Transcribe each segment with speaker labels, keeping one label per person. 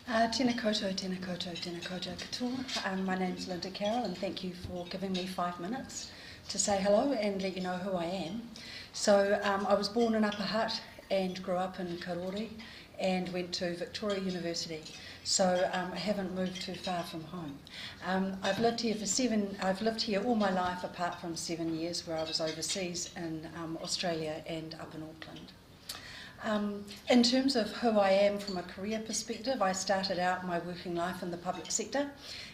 Speaker 1: Tēnā koutou, tēnā koutou, tēnā koutou katoa. My name's Lynda Carroll, and thank you for giving me 5 minutes to say hello and let you know who I am. So I was born in Upper Hutt and grew up in Karori and went to Victoria University. So I haven't moved too far from home. I've lived here all my life apart from 7 years where I was overseas in Australia and up in Auckland. In terms of who I am from a career perspective, I started out my working life in the public sector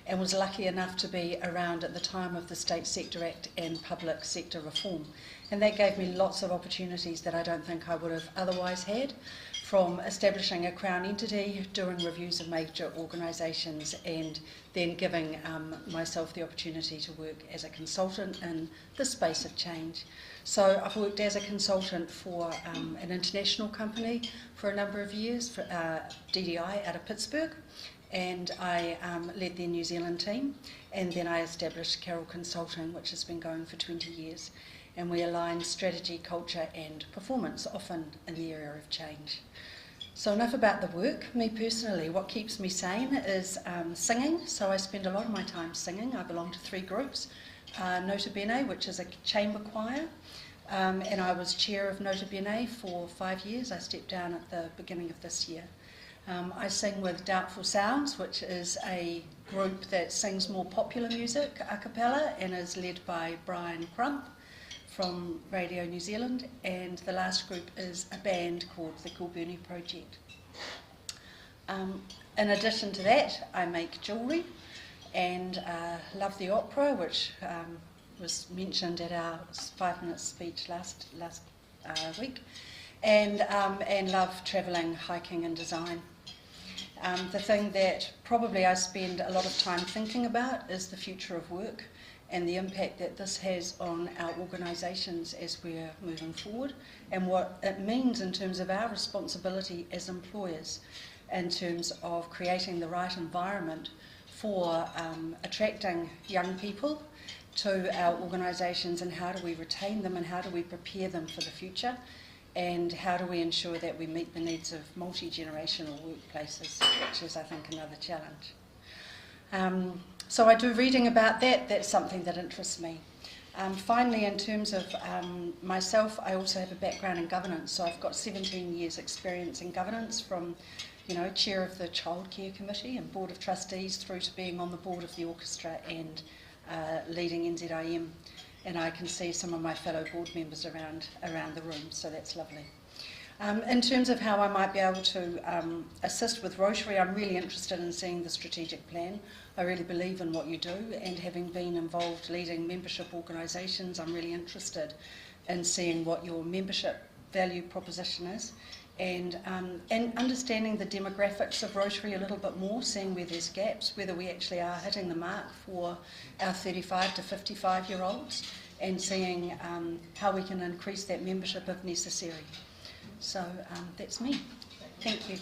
Speaker 1: and was lucky enough to be around at the time of the State Sector Act and public sector reform. And that gave me lots of opportunities that I don't think I would have otherwise had, from establishing a Crown entity, doing reviews of major organisations, and then giving myself the opportunity to work as a consultant in the space of change. So I've worked as a consultant for an international company for a number of years, for DDI out of Pittsburgh, and I led their New Zealand team, and then I established Carroll Consulting, which has been going for 20 years, and we align strategy, culture and performance, often in the area of change. So enough about the work. Me personally, what keeps me sane is singing, so I spend a lot of my time singing. I belong to 3 groups. Nota Bene, which is a chamber choir, and I was chair of Nota Bene for 5 years. I stepped down at the beginning of this year. I sing with Doubtful Sounds, which is a group that sings more popular music a cappella and is led by Brian Crump from Radio New Zealand, and the last group is a band called the Kilburnie Project. In addition to that, I make jewellery and love the opera, which was mentioned at our 5-minute speech last week, and love travelling, hiking and design. The thing that probably I spend a lot of time thinking about is the future of work and the impact that this has on our organisations as we're moving forward, and what it means in terms of our responsibility as employers in terms of creating the right environment for attracting young people to our organisations, and how do we retain them and how do we prepare them for the future, and how do we ensure that we meet the needs of multi-generational workplaces, which is, I think, another challenge. So I do reading about that. That's something that interests me. Finally, in terms of myself, I also have a background in governance. So I've got 17 years experience in governance, from chair of the Childcare Committee and Board of Trustees through to being on the board of the orchestra and leading NZIM. And I can see some of my fellow board members around the room, so that's lovely. In terms of how I might be able to assist with Rotary, I'm really interested in seeing the strategic plan. I really believe in what you do, and having been involved leading membership organisations, I'm really interested in seeing what your membership value proposition is, and understanding the demographics of Rotary a little bit more, seeing where there's gaps, whether we actually are hitting the mark for our 35 to 55-year-olds, and seeing how we can increase that membership if necessary. So that's me. Thank you.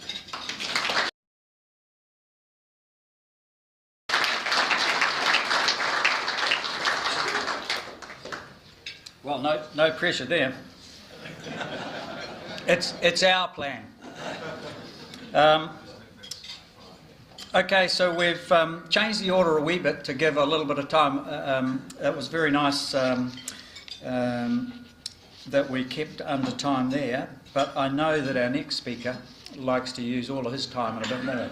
Speaker 2: Well, no pressure there. It's our plan. Okay, so we've changed the order a wee bit to give a little bit of time. It was very nice that we kept under time there, but I know that our next speaker likes to use all of his time and a bit more.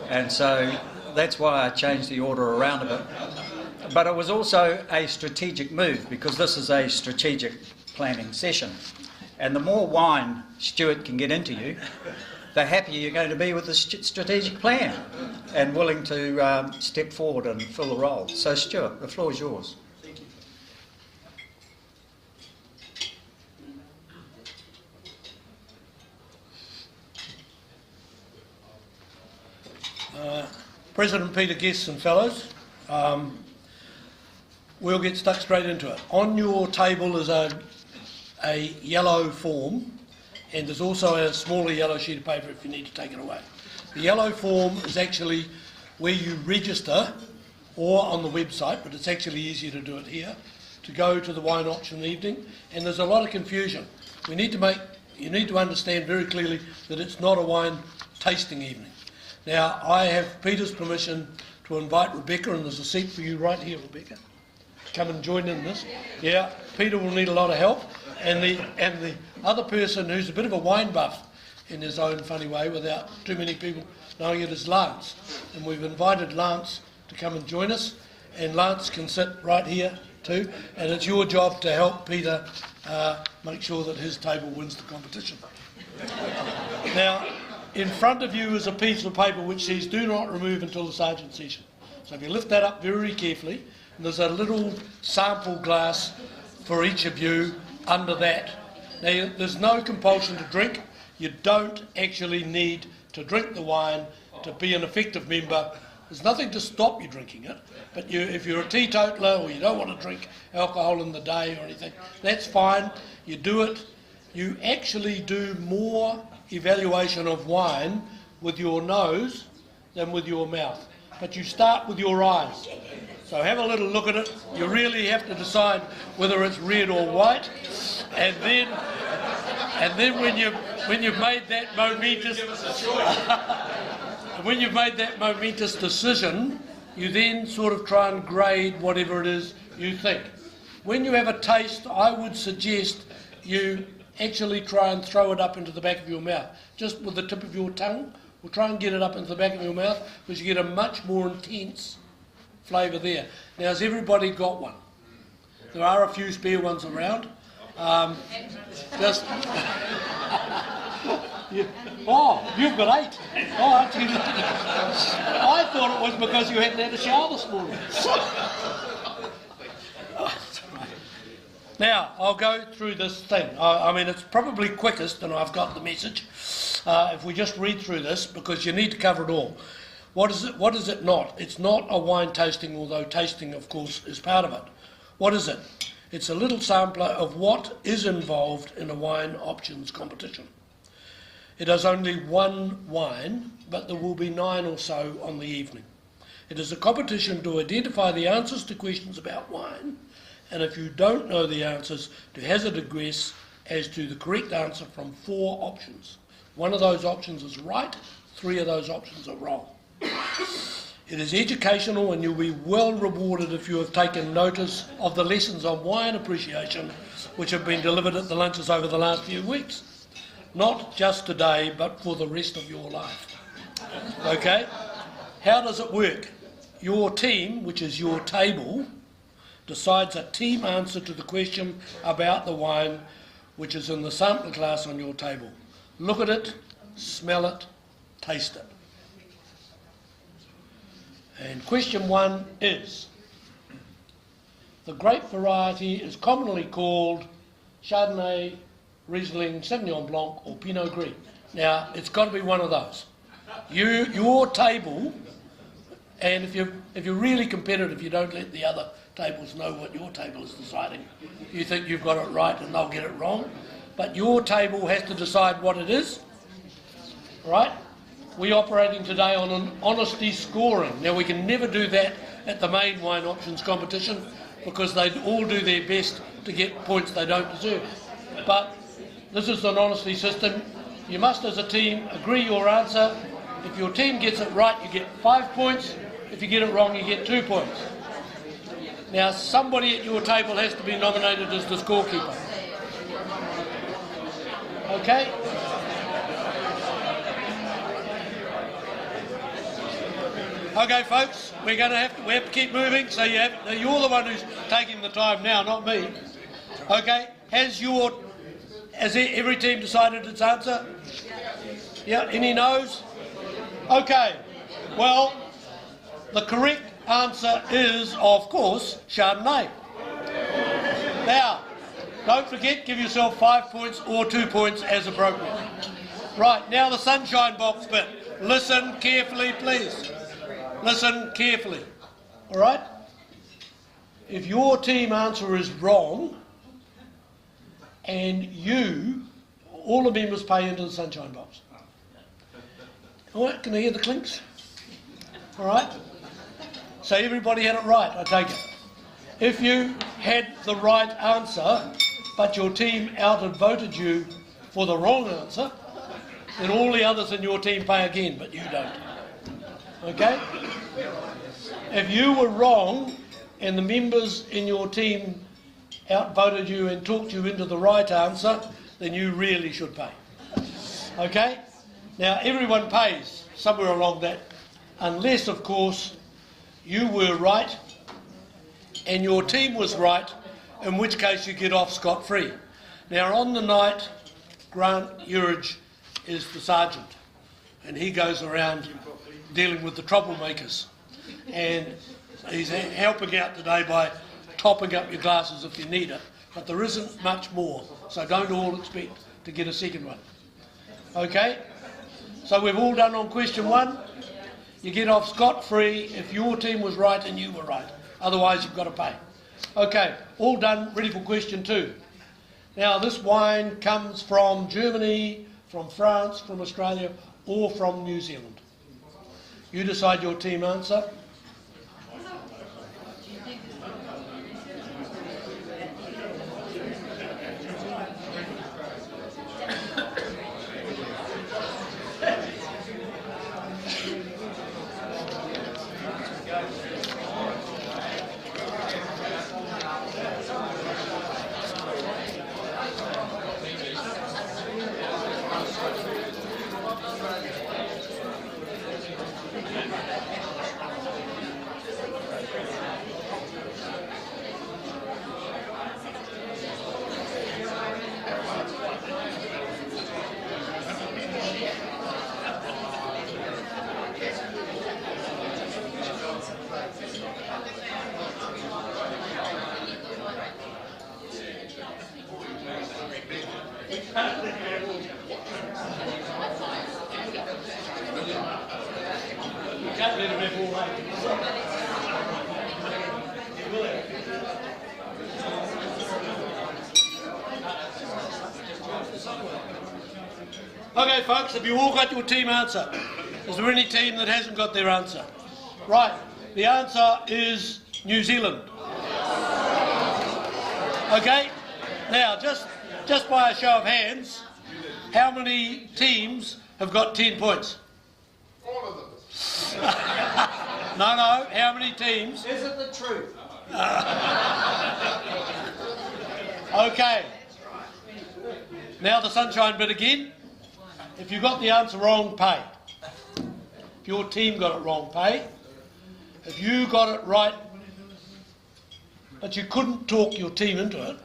Speaker 2: And so that's why I changed the order around a bit. But it was also a strategic move, because this is a strategic planning session. And the more wine Stuart can get into you, the happier you're going to be with the strategic plan and willing to step forward and fill the role. So Stuart, the floor is yours.
Speaker 3: Thank you. President Peter, guests and fellows, we'll get stuck straight into it. On your table is a yellow form, and there's also a smaller yellow sheet of paper if you need to take it away. The yellow form is actually where you register, or on the website, but it's actually easier to do it here, to go to the wine auction in the evening, and there's a lot of confusion. You need to understand very clearly that it's not a wine tasting evening. Now, I have Peter's permission to invite Rebecca, and there's a seat for you right here, Rebecca. Come and join in this. Yeah, Peter will need a lot of help. And the other person who's a bit of a wine buff in his own funny way, without too many people knowing it, is Lance. And we've invited Lance to come and join us. And Lance can sit right here too. And it's your job to help Peter make sure that his table wins the competition. Now, in front of you is a piece of paper which says do not remove until the sergeant session. So if you lift that up very carefully, and there's a little sample glass for each of you under that. Now, there's no compulsion to drink. You don't actually need to drink the wine to be an effective member. There's nothing to stop you drinking it, but if you're a teetotaler or you don't want to drink alcohol in the day or anything, that's fine. You do it. You actually do more evaluation of wine with your nose than with your mouth, but you start with your eyes. So have a little look at it. You really have to decide whether it's red or white, and then when you've made that momentous decision, you then sort of try and grade whatever it is you think. When you have a taste, I would suggest you actually try and throw it up into the back of your mouth, just with the tip of your tongue. We'll try and get it up into the back of your mouth, because you get a much more intense flavour there. Now, has everybody got one? There are a few spare ones around. Just you've got 8. Oh, aren't you lucky? I thought it was because you hadn't had a shower this morning. Now, I'll go through this thing. I mean, it's probably quickest, and I've got the message, if we just read through this, because you need to cover it all. What is it? What is it not? It's not a wine tasting, although tasting, of course, is part of it. What is it? It's a little sampler of what is involved in a wine options competition. It has only one wine, but there will be 9 or so on the evening. It is a competition to identify the answers to questions about wine, and if you don't know the answers, to hazard a guess as to the correct answer from 4 options. One of those options is right, 3 of those options are wrong. It is educational, and you'll be well rewarded if you have taken notice of the lessons on wine appreciation which have been delivered at the lunches over the last few weeks. Not just today, but for the rest of your life. Okay? How does it work? Your team, which is your table, decides a team answer to the question about the wine which is in the sample glass on your table. Look at it, smell it, taste it. And question 1 is, the grape variety is commonly called Chardonnay, Riesling, Sauvignon Blanc or Pinot Gris. Now, it's got to be one of those. Your table, and if you're really competitive, you don't let the other tables know what your table is deciding. You think you've got it right and they'll get it wrong. But your table has to decide what it is, right? We're operating today on an honesty scoring. Now, we can never do that at the main wine options competition because they all do their best to get points they don't deserve. But this is an honesty system. You must, as a team, agree your answer. If your team gets it right, you get 5 points. If you get it wrong, you get 2 points. Now, somebody at your table has to be nominated as the scorekeeper. Okay? Okay, folks, we have to keep moving. So you're the one who's taking the time now, not me. Okay, has every team decided its answer? Yeah, any no's? Okay, well, the correct answer is, of course, Chardonnay. Now, don't forget, give yourself 5 points or 2 points as appropriate. Right, now the sunshine box bit. Listen carefully, please. Listen carefully, all right? If your team answer is wrong, and all the members pay into the sunshine box. All right, can I hear the clinks? All right? So everybody had it right, I take it. If you had the right answer, but your team out-voted you for the wrong answer, then all the others in your team pay again, but you don't. Okay? If you were wrong and the members in your team outvoted you and talked you into the right answer, then you really should pay. Okay? Now, everyone pays somewhere along that, unless, of course, you were right and your team was right, in which case you get off scot-free. Now, on the night, Grant Urridge is the sergeant, and he goes around dealing with the troublemakers. And he's helping out today by topping up your glasses if you need it, but there isn't much more, so don't all expect to get a second one. Okay? So we've all done on question 1. You get off scot-free if your team was right and you were right. Otherwise, you've got to pay. Okay, all done, ready for question 2. Now, this wine comes from Germany, from France, from Australia, or from New Zealand. You decide your team answer. Okay, folks, have you all got your team answer? Is there any team that hasn't got their answer? Right, the answer is New Zealand. Okay, now just by a show of hands, how many teams have got 10 points?
Speaker 4: All of them.
Speaker 3: No, how many teams?
Speaker 4: Is it the truth?
Speaker 3: Okay, now the sunshine bit again. If you got the answer wrong, pay. If your team got it wrong, pay. If you got it right, but you couldn't talk your team into it,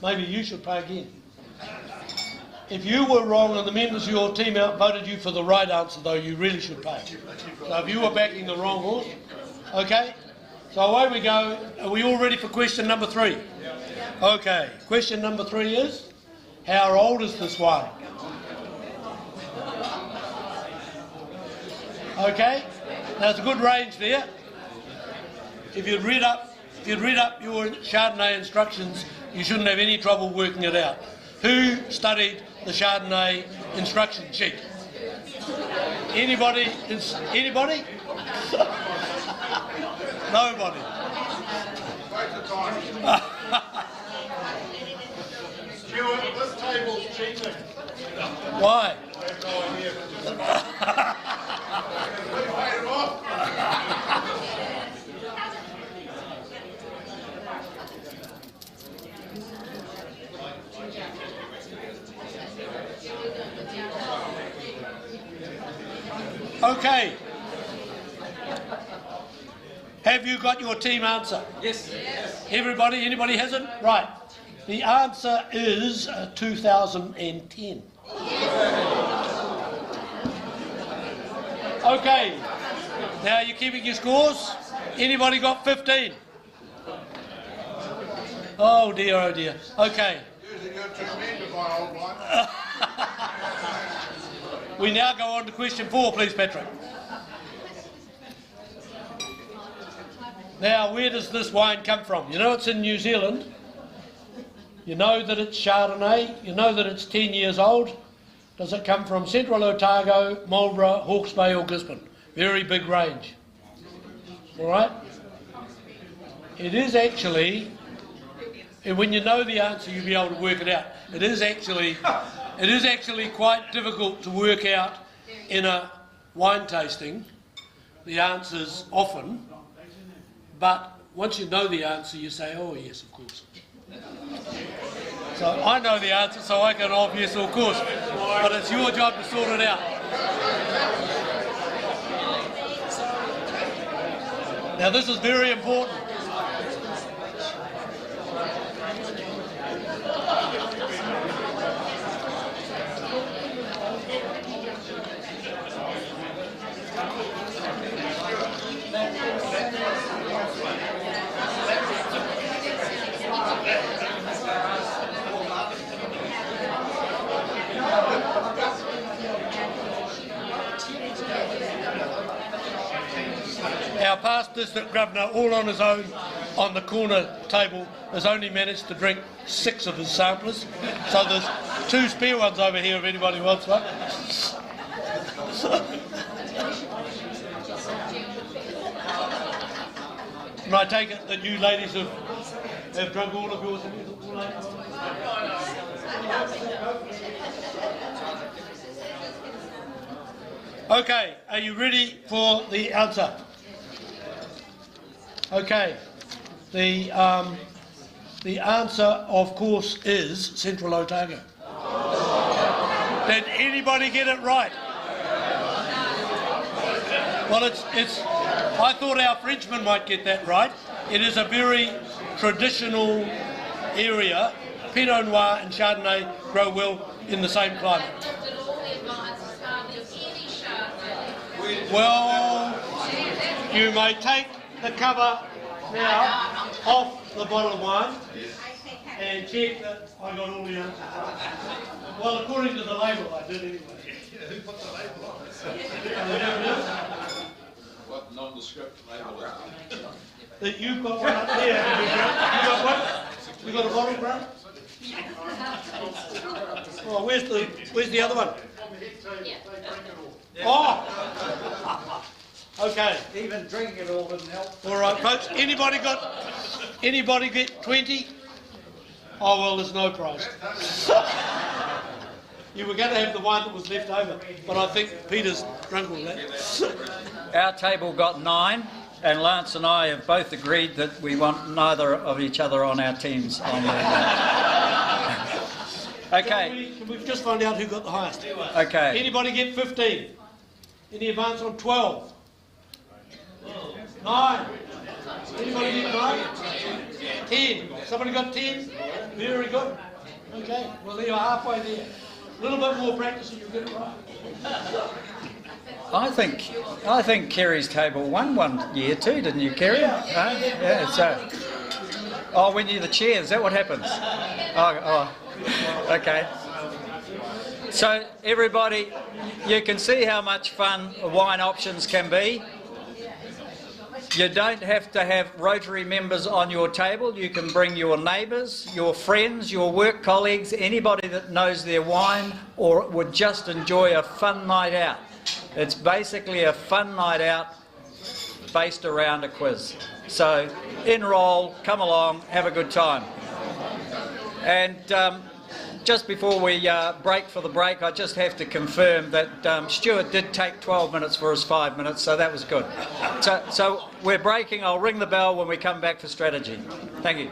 Speaker 3: maybe you should pay again. If you were wrong and the members of your team outvoted you for the right answer, though, you really should pay. So if you were backing the wrong horse, okay? So away we go. Are we all ready for question number 3? Okay, question number 3 is, how old is this wine? Okay, now it's a good range there. If you'd read up your Chardonnay instructions, you shouldn't have any trouble working it out. Who studied the Chardonnay instruction sheet? Anybody? Anybody? Nobody.
Speaker 4: Waste of time. Stuart, this table's cheating.
Speaker 3: Why?
Speaker 4: I have no idea. We paid it off.
Speaker 3: Okay. Have you got your team answer?
Speaker 4: Yes.
Speaker 3: Everybody? Anybody hasn't? Right. The answer is 2010. Okay. Now you're keeping your scores. Anybody got 15? Oh dear, oh dear. Okay.
Speaker 4: Using your 2 men to buy old wine.
Speaker 3: We now go on to question 4, please, Patrick. Now, where does this wine come from? You know it's in New Zealand. You know that it's Chardonnay. You know that it's 10 years old. Does it come from Central Otago, Marlborough, Hawke's Bay or Gisborne? Very big range. All right? It is actually, and when you know the answer, you'll be able to work it out. It is actually quite difficult to work out in a wine tasting the answers often, but once you know the answer, you say, oh yes, of course. So I know the answer, so I can off yes, of course. But it's your job to sort it out. Now this is very important. Our past district governor, all on his own, on the corner table, has only managed to drink 6 of his samplers. So there's 2 spare ones over here if anybody wants one. And I take it that you ladies have drunk all of yours. Okay, are you ready for the answer? Okay, the answer, of course, is Central Otago. Did anybody get it right? Well, I thought our Frenchman might get that right. It is a very traditional area. Pinot Noir and Chardonnay grow well in the same climate. Well, you may take the cover now off the bottle of wine and check that I got all the answers. Well, according to the label, I did anyway.
Speaker 4: Who put the label on? What nondescript label is it?
Speaker 3: That you've got one up there. You got one? You got a bottle, Grant? Oh, where's the other one? Oh! Okay.
Speaker 2: Even drinking it all didn't help.
Speaker 3: All right, folks. Anybody get 20? Oh well, there's no prize. You were going to have the one that was left over, but I think Peter's drunk all that.
Speaker 2: Our table got 9, and Lance and I have both agreed that we want neither of each other on our teams. Okay.
Speaker 3: Can we just find out who got the highest?
Speaker 2: Okay.
Speaker 3: Anybody get 15? Any advance on 12? 9. Anybody get 9? 10. Somebody got 10? Very good. Okay, well you're halfway there. A little bit more practice and you'll get it right.
Speaker 2: I think Kerry's table won one year too, didn't you, Kerry? Yeah. So. Oh, when you're the chair, is that what happens? Oh. Okay. So everybody, you can see how much fun wine options can be. You don't have to have Rotary members on your table. You can bring your neighbours, your friends, your work colleagues, anybody that knows their wine or would just enjoy a fun night out. It's basically a fun night out based around a quiz. So enrol, come along, have a good time. And just before we break for the break, I just have to confirm that Stuart did take 12 minutes for his 5 minutes, so that was good. So we're breaking. I'll ring the bell when we come back for strategy. Thank you.